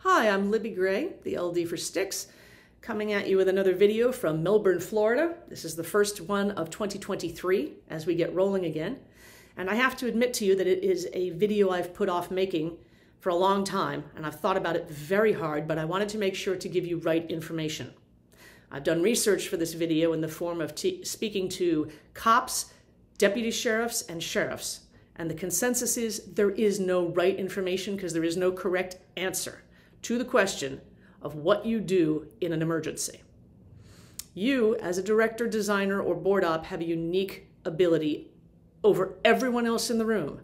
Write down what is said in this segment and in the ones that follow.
Hi, I'm Libby Gray, the LD for Sticks, coming at you with another video from Melbourne, Florida. This is the first one of 2023 as we get rolling again. And I have to admit to you that it is a video I've put off making for a long time, and I've thought about it very hard, but I wanted to make sure to give you right information. I've done research for this video in the form of speaking to cops, deputy sheriffs, and sheriffs. And the consensus is there is no right information because there is no correct answer to the question of what you do in an emergency. You, as a director, designer, or board op, have a unique ability over everyone else in the room.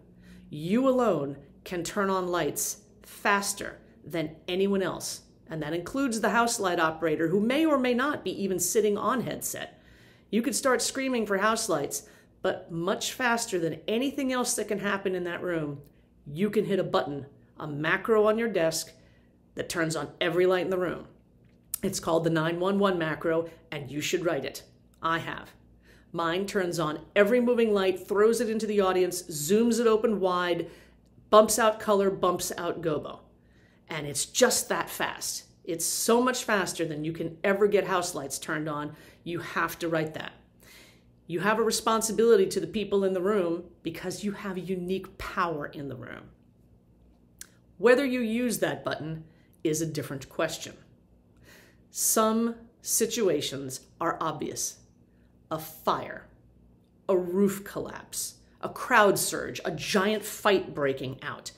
You alone can turn on lights faster than anyone else. And that includes the house light operator who may or may not be even sitting on headset. You could start screaming for house lights, but much faster than anything else that can happen in that room, you can hit a button, a macro on your desk that turns on every light in the room. It's called the 911 macro, and you should write it. I have. Mine turns on every moving light, throws it into the audience, zooms it open wide, bumps out color, bumps out gobo. And it's just that fast. It's so much faster than you can ever get house lights turned on. You have to write that. You have a responsibility to the people in the room because you have unique power in the room. Whether you use that button is a different question. Some situations are obvious. A fire, a roof collapse, a crowd surge, a giant fight breaking out.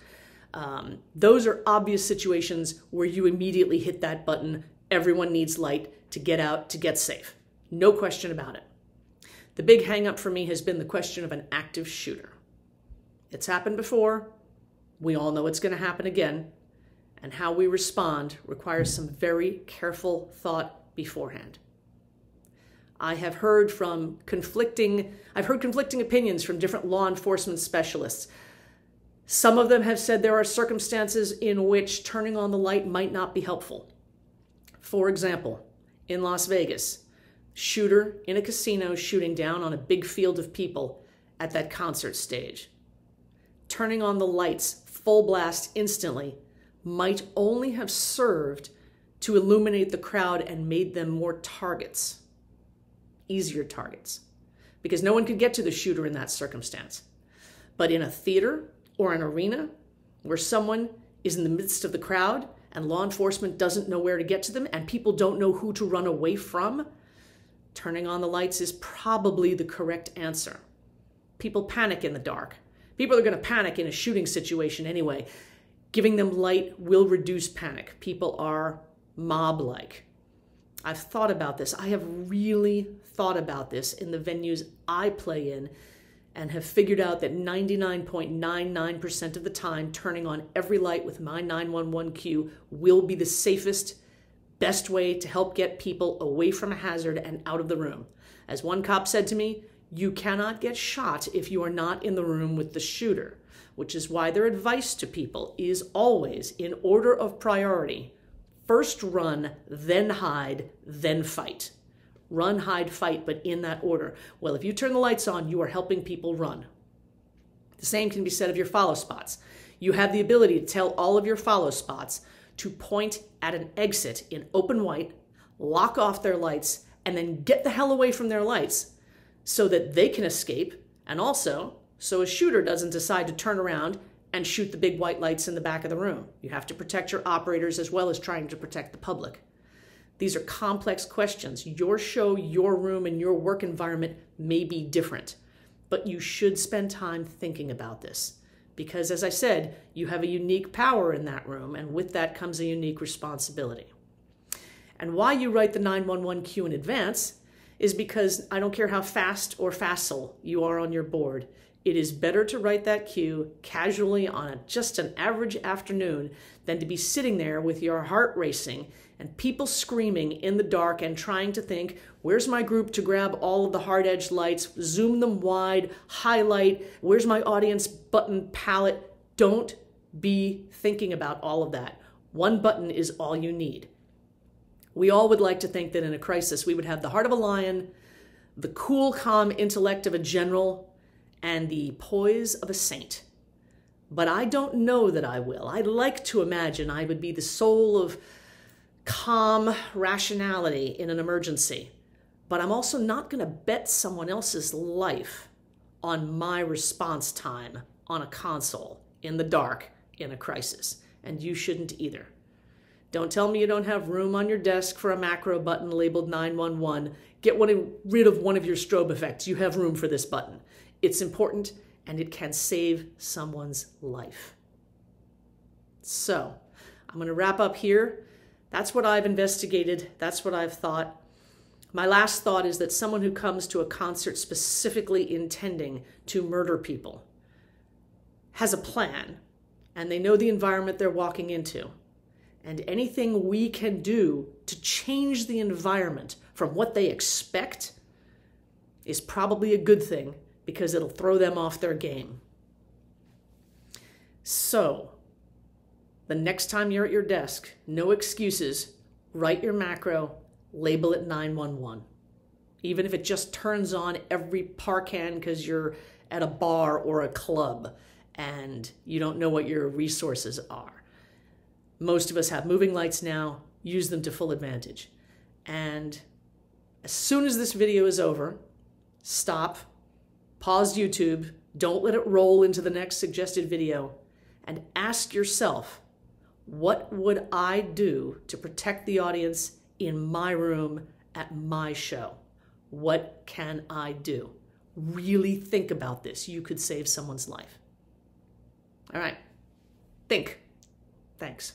Those are obvious situations where you immediately hit that button. Everyone needs light to get out, to get safe. No question about it. The big hang-up for me has been the question of an active shooter. It's happened before. We all know it's going to happen again. And how we respond requires some very careful thought beforehand. I have heard conflicting opinions from different law enforcement specialists. Some of them have said there are circumstances in which turning on the light might not be helpful. For example, in Las Vegas, shooter in a casino shooting down on a big field of people at that concert stage. Turning on the lights full blast instantly might only have served to illuminate the crowd and made them more targets, easier targets, because no one could get to the shooter in that circumstance. But in a theater or an arena where someone is in the midst of the crowd and law enforcement doesn't know where to get to them and people don't know who to run away from, turning on the lights is probably the correct answer. People panic in the dark. People are going to panic in a shooting situation anyway. Giving them light will reduce panic. People are mob-like. I've thought about this. I have really thought about this in the venues I play in and have figured out that 99.99% of the time, turning on every light with my 911 cue will be the safest, best way to help get people away from a hazard and out of the room. As one cop said to me, you cannot get shot if you are not in the room with the shooter, which is why their advice to people is always in order of priority. First run, then hide, then fight. Run, hide, fight, but in that order. Well, if you turn the lights on, you are helping people run. The same can be said of your follow spots. You have the ability to tell all of your follow spots to point at an exit in open white, lock off their lights, and then get the hell away from their lights so that they can escape, and also so a shooter doesn't decide to turn around and shoot the big white lights in the back of the room. You have to protect your operators as well as trying to protect the public. These are complex questions. Your show, your room, and your work environment may be different, but you should spend time thinking about this because, as I said, you have a unique power in that room, and with that comes a unique responsibility. And why you write the 911 cue in advance is because I don't care how fast or facile you are on your board. It is better to write that cue casually on just an average afternoon than to be sitting there with your heart racing and people screaming in the dark and trying to think, where's my group to grab all of the hard-edged lights, zoom them wide, highlight, where's my audience button palette? Don't be thinking about all of that. One button is all you need. We all would like to think that in a crisis we would have the heart of a lion, the cool, calm intellect of a general, and the poise of a saint. but I don't know that I will. I like to imagine I would be the soul of calm rationality in an emergency, but I'm also not going to bet someone else's life on my response time on a console in the dark in a crisis, and you shouldn't either. Don't tell me you don't have room on your desk for a macro button labeled 911. Get rid of one of your strobe effects. You have room for this button. It's important, and it can save someone's life. So, I'm going to wrap up here. That's what I've investigated. That's what I've thought. My last thought is that someone who comes to a concert specifically intending to murder people has a plan, and they know the environment they're walking into. And anything we can do to change the environment from what they expect is probably a good thing, because it'll throw them off their game. So, the next time you're at your desk, no excuses, write your macro, label it 911. Even if it just turns on every Parcan because you're at a bar or a club and you don't know what your resources are. Most of us have moving lights now. Use them to full advantage. And as soon as this video is over, stop, pause YouTube, don't let it roll into the next suggested video, and ask yourself, what would I do to protect the audience in my room at my show? What can I do? Really think about this. You could save someone's life. All right. Think. Thanks.